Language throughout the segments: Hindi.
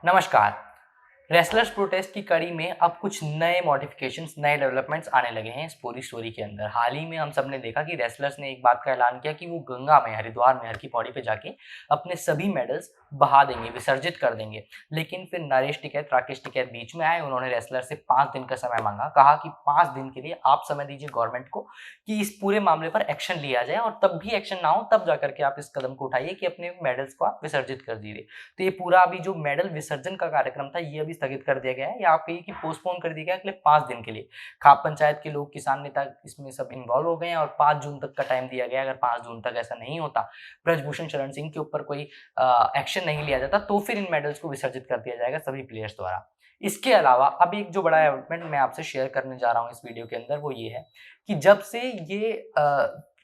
नमस्कार। रेसलर्स प्रोटेस्ट की कड़ी में अब कुछ नए मॉडिफिकेशंस, नए डेवलपमेंट्स आने लगे हैं इस पूरी स्टोरी के अंदर। हाल ही में हम सब ने देखा कि रेसलर्स ने एक बात का ऐलान किया कि वो गंगा में, हरिद्वार में, हर की पौड़ी पे जाके अपने सभी मेडल्स बहा देंगे, विसर्जित कर देंगे। लेकिन फिर नरेश टिकैत, राकेश टिकैत बीच में आए। उन्होंने रेसलर से 5 दिन का समय मांगा। कहा कि 5 दिन के लिए आप समय दीजिए गवर्नमेंट को कि इस पूरे मामले पर एक्शन लिया जाए, और तब भी एक्शन ना हो तब जाकर के आप इस कदम को उठाइए कि अपने मेडल्स को आप विसर्जित कर दीजिए। तो ये पूरा अभी जो मेडल विसर्जन का कार्यक्रम था, ये अभी स्थगित कर दिया गया है, या आप कहिए कि पोस्टपोन कर दिया गया है अगले 5 दिन के लिए। खाप पंचायत के लोग, किसान नेता इसमें सब इन्वॉल्व हो गए हैं और 5 जून तक का टाइम दिया गया है। अगर 5 जून तक ऐसा नहीं होता, ब्रजभूषण शरण सिंह के ऊपर कोई एक्शन नहीं लिया जाता, तो फिर इन मेडल्स को विसर्जित कर दिया जाएगा सभी प्लेयर्स द्वारा। इसके अलावा अब एक जो बड़ा डेवलपमेंट मैं आपसे शेयर करने जा रहा हूँ इस वीडियो के अंदर, वो ये है कि जब से ये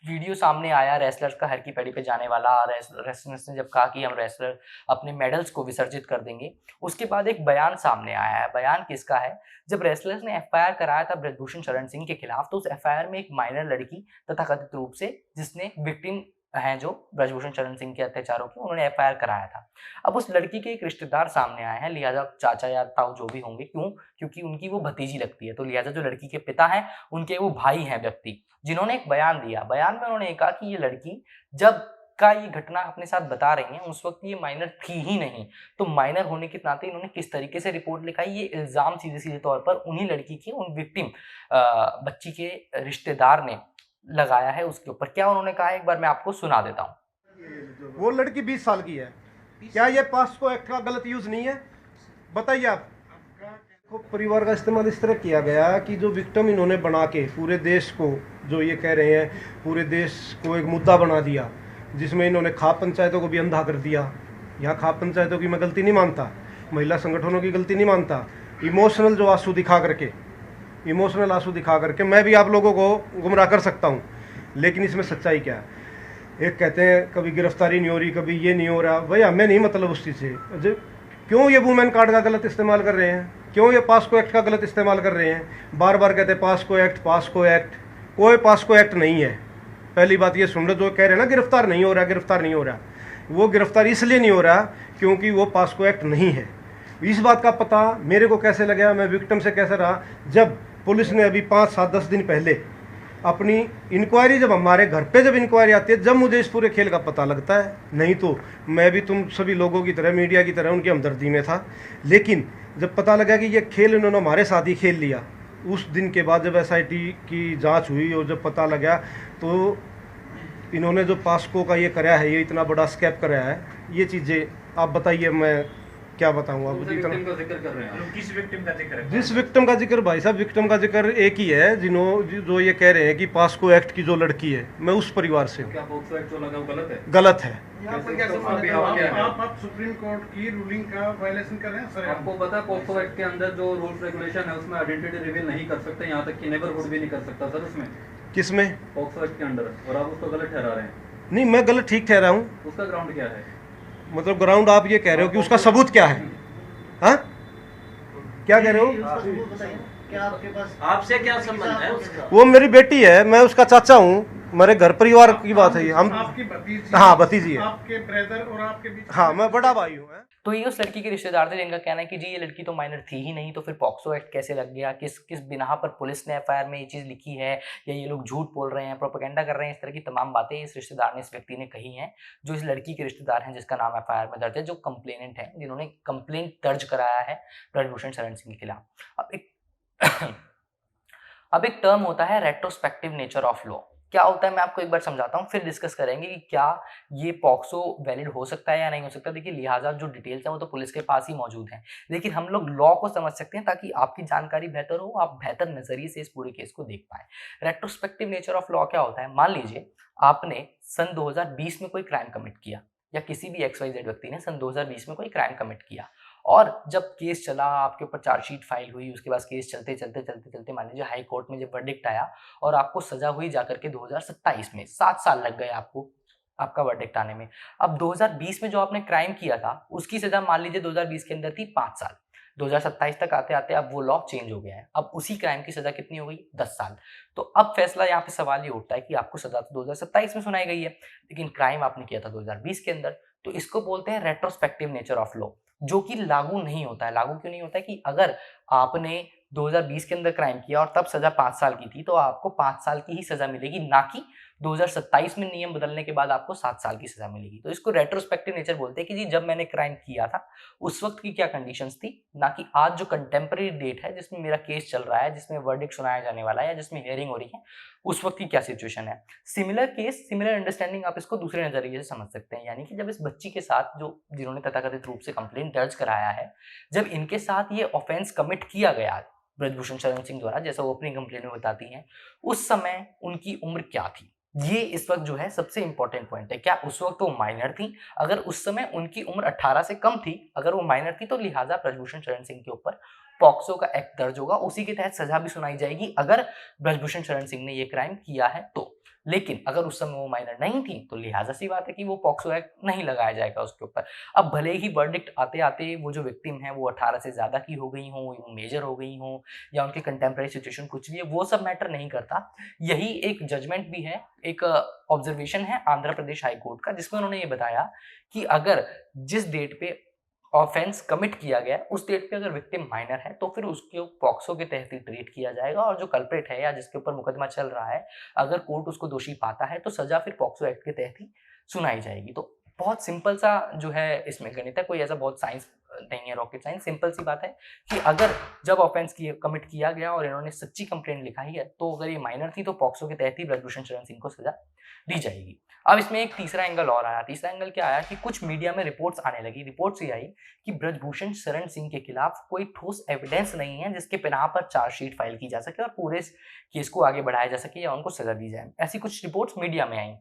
वीडियो सामने आया रेसलर्स का हर की पैड़ी पे जाने वाला, रेसलर्स ने जब कहा कि हम रेसलर अपने मेडल्स को विसर्जित कर देंगे, उसके बाद एक बयान सामने आया है। बयान किसका है? जब रेसलर्स ने एफआईआर कराया था ब्रजभूषण शरण सिंह के खिलाफ, तो उस एफआईआर में एक माइनर लड़की तथाकथित रूप से, जिसने विक्टिम हैं जो ब्रजभूषण शरण सिंह के अत्याचारों की, उन्होंने एफआईआर कराया था। अब उस लड़की के एक रिश्तेदार सामने आए हैं, लिहाजा चाचा या ताऊ जो भी होंगे, क्यों? क्योंकि उनकी वो भतीजी लगती है, तो लिहाजा जो लड़की के पिता हैं, उनके वो भाई हैं व्यक्ति, जिन्होंने एक बयान दिया। बयान में उन्होंने कहा कि ये लड़की जब का ये घटना अपने साथ बता रही हैं, उस वक्त ये माइनर थी ही नहीं। तो माइनर होने के नाते इन्होंने किस तरीके से रिपोर्ट लिखाई, ये इल्जाम सीधे सीधे तौर पर उन्हीं लड़की के, उन विक्टिम बच्ची के रिश्तेदार ने लगाया है उसके ऊपर। क्या उन्होंने कहा, एक बार मैं आपको सुना देता हूँ। वो लड़की 20 साल की है, क्या ये पास्को एक्ट का गलत यूज नहीं है? बताइए आप। परिवार का इस्तेमाल इस तरह किया गया कि जो विक्टिम इन्होंने बना के पूरे देश को, जो ये कह रहे हैं, पूरे देश को एक मुद्दा बना दिया, जिसमें इन्होंने खाप पंचायतों को भी अंधा कर दिया। यहाँ खाप पंचायतों की मैं गलती नहीं मानता, महिला संगठनों की गलती नहीं मानता। इमोशनल जो आंसू दिखा करके, इमोशनल आंसू दिखा करके मैं भी आप लोगों को गुमराह कर सकता हूँ, लेकिन इसमें सच्चाई क्या है? एक कहते हैं कभी गिरफ्तारी नहीं हो रही, कभी ये नहीं हो रहा। भाई हमें नहीं मतलब उस चीज़ से। क्यों ये वुमेन कार्ड का गलत इस्तेमाल कर रहे हैं? क्यों ये पास्को एक्ट का गलत इस्तेमाल कर रहे हैं? बार बार कहते हैं पास्को एक्ट, पास्को एक्ट। कोई पास्को एक्ट नहीं है। पहली बात ये सुन लो, जो कह रहे हैं ना गिरफ्तार नहीं हो रहा, गिरफ्तार नहीं हो रहा, वो गिरफ्तार इसलिए नहीं हो रहा क्योंकि वो पास्को एक्ट नहीं है। इस बात का पता मेरे को कैसे लगा, मैं विक्टिम से कैसे रहा, जब पुलिस ने अभी 5, 7, 10 दिन पहले अपनी इंक्वायरी, जब हमारे घर पे जब इंक्वायरी आती है, जब मुझे इस पूरे खेल का पता लगता है। नहीं तो मैं भी तुम सभी लोगों की तरह, मीडिया की तरह उनकी हमदर्दी में था। लेकिन जब पता लगा कि ये खेल इन्होंने हमारे साथ ही खेल लिया, उस दिन के बाद जब एसआईटी की जांच हुई और जब पता लगा, तो इन्होंने जो पास्को का ये कराया है, ये इतना बड़ा स्कैप कराया है, ये चीज़ें आप बताइए, मैं क्या बताऊँ आप? विक्टिम का जिक्र कर रहे हैं, किस विक्टिम का जिक्र है? जिस विक्टिम का जिक्र, भाई साहब विक्टिम का जिक्र एक ही है, जो ये कह रहे हैं कि पास्को एक्ट की जो लड़की है, मैं उस परिवार से हूँ। क्या पॉक्सो एक्ट जो लगा वो गलत है? गलत है। आप सुप्रीम कोर्ट की रूलिंग का वायलेशन कर रहे हैं सर। आपको पता है पॉक्सो एक्ट के अंदर जो रूल्स रेगुलेशन है उसमें आइडेंटिटी रिवील नहीं कर सकते, यहाँ तक कि नेबरहुड भी नहीं कर सकता सर उसमें, किसमें? पॉक्सो एक्ट के अंडर, और आप उसको गलत ठहरा रहे हैं। नहीं, मैं गलत ठीक ठहरा हूँ? उसका ग्राउंड क्या है? मतलब ग्राउंड आप ये कह रहे हो कि उसका सबूत क्या है? हाँ, क्या कह रहे हो? क्या आपके पास, आपसे क्या संबंध है उसका? वो मेरी बेटी है, मैं उसका चाचा हूँ, मेरे घर परिवार की बात है ये। हम आपकी भतीजी? हाँ, भतीजी है। आपके ब्रदर और आपके बीच? हाँ, मैं बड़ा भाई हूँ। तो ये उस लड़की के रिश्तेदार थे, जिनका कहना है कि जी ये लड़की तो माइनर थी ही नहीं, तो फिर पॉक्सो एक्ट कैसे लग गया, किस किस बिना पर पुलिस ने एफआईआर में ये चीज़ लिखी है, या ये लोग झूठ बोल रहे हैं, प्रोपेगेंडा कर रहे हैं। इस तरह की तमाम बातें इस रिश्तेदार ने, इस व्यक्ति ने कही हैं, जो इस लड़की के रिश्तेदार हैं, जिसका नाम एफआईआर में दर्ज है, जो कंप्लेनेंट है, जिन्होंने कंप्लेंट दर्ज कराया है ब्रजभूषण शरण सिंह के खिलाफ। अब एक टर्म होता है रेट्रोस्पेक्टिव नेचर ऑफ लॉ। क्या होता है मैं आपको एक बार समझाता हूँ, फिर डिस्कस करेंगे कि क्या ये पॉक्सो वैलिड हो सकता है या नहीं हो सकता। देखिए, लिहाजा जो डिटेल्स हैं वो तो पुलिस के पास ही मौजूद हैं, लेकिन हम लोग लॉ को समझ सकते हैं ताकि आपकी जानकारी बेहतर हो, आप बेहतर नजरिए से इस पूरे केस को देख पाए। रेट्रोस्पेक्टिव नेचर ऑफ लॉ क्या होता है? मान लीजिए आपने सन 2020 में कोई क्राइम कमिट किया, या किसी भी XYZ व्यक्ति ने सन 2020 में कोई क्राइम कमिट किया, और जब केस चला, आपके ऊपर चार्जशीट फाइल हुई, उसके बाद केस चलते चलते चलते चलते मान लीजिए हाई कोर्ट में जब वर्डिक्ट आया और आपको सजा हुई जाकर के 2027 में, 7 साल लग गए आपको आपका वर्डिक्ट आने में। अब 2020 में जो आपने क्राइम किया था उसकी सजा मान लीजिए 2020 के अंदर थी 5 साल, 2027 तक आते आते अब वो लॉ चेंज हो गया है, अब उसी क्राइम की सजा कितनी हो गई? 10 साल। तो अब फैसला यहाँ पे सवाल ये उठता है कि आपको सजा तो 2027 में सुनाई गई है, लेकिन क्राइम आपने किया था 2020 के अंदर, तो इसको बोलते हैं रेट्रोस्पेक्टिव नेचर ऑफ लॉ। जो कि लागू नहीं होता है। लागू क्यों नहीं होता है कि अगर आपने 2020 के अंदर क्राइम किया और तब सजा 5 साल की थी तो आपको 5 साल की ही सजा मिलेगी, ना कि 2027 में नियम बदलने के बाद आपको 7 साल की सजा मिलेगी। तो इसको रेट्रोस्पेक्टिव नेचर बोलते हैं कि जी जब मैंने क्राइम किया था उस वक्त की क्या कंडीशंस थी, ना कि आज जो कंटेम्पररी डेट है जिसमें मेरा केस चल रहा है, जिसमें वर्डिक्ट सुनाया जाने वाला है या जिसमें हियरिंग हो रही है, उस वक्त की क्या सिचुएशन है। सिमिलर केस, सिमिलर अंडरस्टैंडिंग आप इसको दूसरे नजरिए से समझ सकते हैं। यानी कि जब इस बच्ची के साथ जिन्होंने तथाकथित रूप से कंप्लेंट दर्ज कराया है, जब इनके साथ ये ऑफेंस कमिट किया गया ब्रजभूषण शरण सिंह द्वारा, जैसा वो अपनी कंप्लेंट में बताती हैं, उस समय उनकी उम्र क्या थी, ये इस वक्त जो है सबसे इंपॉर्टेंट पॉइंट है। क्या उस वक्त वो माइनर थी? अगर उस समय उनकी उम्र 18 से कम थी, अगर वो माइनर थी, तो लिहाजा ब्रजभूषण शरण सिंह के ऊपर पॉक्सो का एक्ट दर्ज होगा, उसी के तहत सजा भी सुनाई जाएगी अगर ब्रजभूषण शरण सिंह ने ये क्राइम किया है तो। लेकिन अगर उस समय वो माइनर नहीं थी तो लिहाजा सी बात है कि वो पॉक्सो एक्ट नहीं लगाया जाएगा उसके ऊपर। अब भले ही वर्डिक्ट आते आते वो जो विक्टिम है वो 18 से ज्यादा की हो गई हो, मेजर हो गई हो, या उनके कंटेम्पररी सिचुएशन कुछ भी है, वो सब मैटर नहीं करता। यही एक जजमेंट भी है, एक ऑब्जर्वेशन है आंध्र प्रदेश हाई कोर्ट का, जिसमें उन्होंने ये बताया कि अगर जिस डेट पे ऑफेंस कमिट किया गया उस डेट पे अगर विक्टिम माइनर है तो फिर उसको पॉक्सो के तहत ही ट्रीट किया जाएगा, और जो कल्प्रेट है या जिसके ऊपर मुकदमा चल रहा है, अगर कोर्ट उसको दोषी पाता है तो सजा फिर पॉक्सो एक्ट के तहत ही सुनाई जाएगी। तो बहुत सिंपल सा जो है इसमें गणित है, कोई ऐसा बहुत साइंस नहीं है, रॉकेट साइंस। सिंपल सी बात है कि अगर जब ऑफेंस कमिट किया गया और इन्होंने सच्ची कंप्लेंट लिखाई है तो अगर ये माइनर थी तो पॉक्सो के तहत ही ब्रजभूषण शरण सिंह को सजा दी जाएगी। अब इसमें एक तीसरा एंगल और आया। तीसरा एंगल क्या आया कि कुछ मीडिया में रिपोर्ट्स आने लगी। रिपोर्ट्स ये आई कि ब्रजभूषण शरण सिंह के खिलाफ कोई ठोस एविडेंस नहीं है जिसके बिना पर चार्जशीट फाइल की जा सके और पूरे केस को आगे बढ़ाया जा सके या उनको सजा दी जाए। ऐसी कुछ रिपोर्ट्स मीडिया में आई,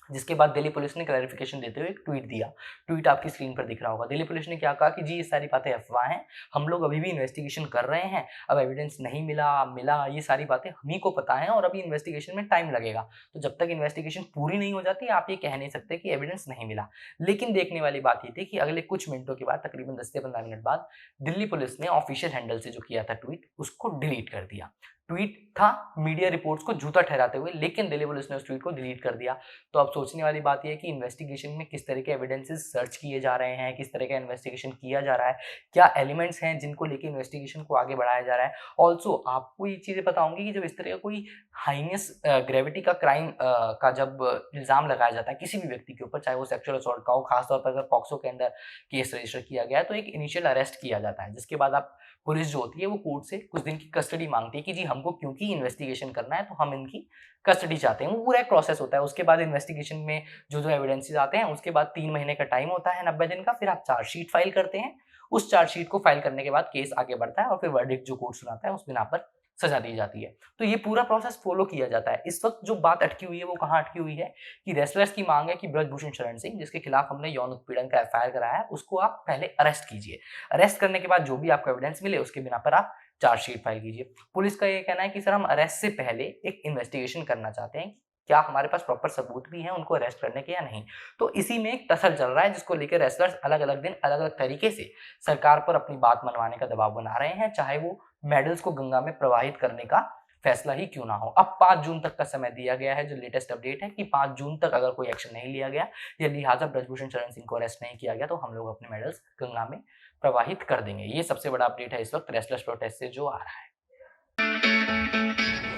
जिसके बाद दिल्ली पुलिस ने क्लैरिफिकेशन देते हुए एक ट्वीट दिया। ट्वीट आपकी स्क्रीन पर दिख रहा होगा। दिल्ली पुलिस ने क्या कहा कि जी ये सारी बातें अफवाह हैं, हम लोग अभी भी इन्वेस्टिगेशन कर रहे हैं, अब एविडेंस नहीं मिला, ये सारी बातें हम ही को पता है और अभी इन्वेस्टिगेशन में टाइम लगेगा। तो जब तक इन्वेस्टिगेशन पूरी नहीं हो जाती आप ये कह नहीं सकते कि एविडेंस नहीं मिला। लेकिन देखने वाली बात ये थी कि अगले कुछ मिनटों के बाद, तकरीबन 10 से 15 मिनट बाद, दिल्ली पुलिस ने ऑफिशियल हैंडल से जो किया था ट्वीट, उसको डिलीट कर दिया। ट्वीट था मीडिया रिपोर्ट्स को झूठा ठहराते हुए, लेकिन दिल्ली पुलिस ने उस ट्वीट को डिलीट कर दिया। तो अब सोचने वाली बात यह है कि इन्वेस्टिगेशन में किस तरह के एविडेंसेस सर्च किए जा रहे हैं, किस तरह का इन्वेस्टिगेशन किया जा रहा है, क्या एलिमेंट्स हैं जिनको लेके इन्वेस्टिगेशन को आगे बढ़ाया जा रहा है। ऑल्सो आपको ये चीज़ें पता होंगी कि जब इस तरह का कोई हाइनेस ग्रेविटी का क्राइम का जब इल्ज़ाम लगाया जाता है किसी भी व्यक्ति के ऊपर, चाहे वो सेक्सुअल असॉल्ट का हो, खासतौर पर अगर पॉक्सो के अंदर केस रजिस्टर किया गया है, तो एक इनिशियल अरेस्ट किया जाता है, जिसके बाद आप पुलिस जो होती है वो कोर्ट से कुछ दिन की कस्टडी मांगती है कि जी हमको क्योंकि इन्वेस्टिगेशन करना है तो हम इनकी कस्टडी चाहते हैं। वो पूरा एक प्रोसेस होता है। उसके बाद इन्वेस्टिगेशन में जो एविडेंसेस आते हैं उसके बाद 3 महीने का टाइम होता है, 90 दिन का। फिर आप चार्जशीट फाइल करते हैं। उस चार्जशीट को फाइल करने के बाद केस आगे बढ़ता है और फिर वर्डिक्ट जो कोर्ट सुनाता है उस बिना पर सजा दी जाती है। तो ये पूरा प्रोसेस फॉलो किया जाता है। इस वक्त जो बात अटकी हुई है वो कहाँ अटकी हुई है कि रेसलर्स की मांग है कि ब्रजभूषण शरण सिंह, जिसके खिलाफ हमने यौन उत्पीड़न का एफआईआर कराया है, उसको आप पहले अरेस्ट कीजिए। अरेस्ट करने के बाद जो भी आपको एविडेंस मिले उसके बिना पर आप चार्जशीट फाइल कीजिए। पुलिस का ये कहना है कि सर हम अरेस्ट से पहले एक इन्वेस्टिगेशन करना चाहते हैं, क्या हमारे पास प्रॉपर सबूत भी हैं उनको अरेस्ट करने के या नहीं। तो इसी में एक टसल चल रहा है जिसको लेकर रेसलर्स अलग अलग दिन अलग अलग तरीके से सरकार पर अपनी बात मनवाने का दबाव बना रहे हैं, चाहे वो मेडल्स को गंगा में प्रवाहित करने का फैसला ही क्यों ना हो। अब 5 जून तक का समय दिया गया है। जो लेटेस्ट अपडेट है कि 5 जून तक अगर कोई एक्शन नहीं लिया गया या लिहाजा ब्रजभूषण शरण सिंह को अरेस्ट नहीं किया गया तो हम लोग अपने मेडल्स गंगा में प्रवाहित कर देंगे। ये सबसे बड़ा अपडेट है इस वक्त रेसलर्स प्रोटेस्ट से जो आ रहा है।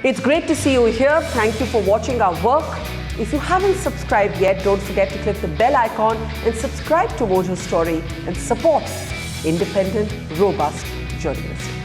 It's great to see you here. Thank you for watching our work. If you haven't subscribed yet, don't forget to click the bell icon and subscribe to Mojo Story and support independent, robust journalism.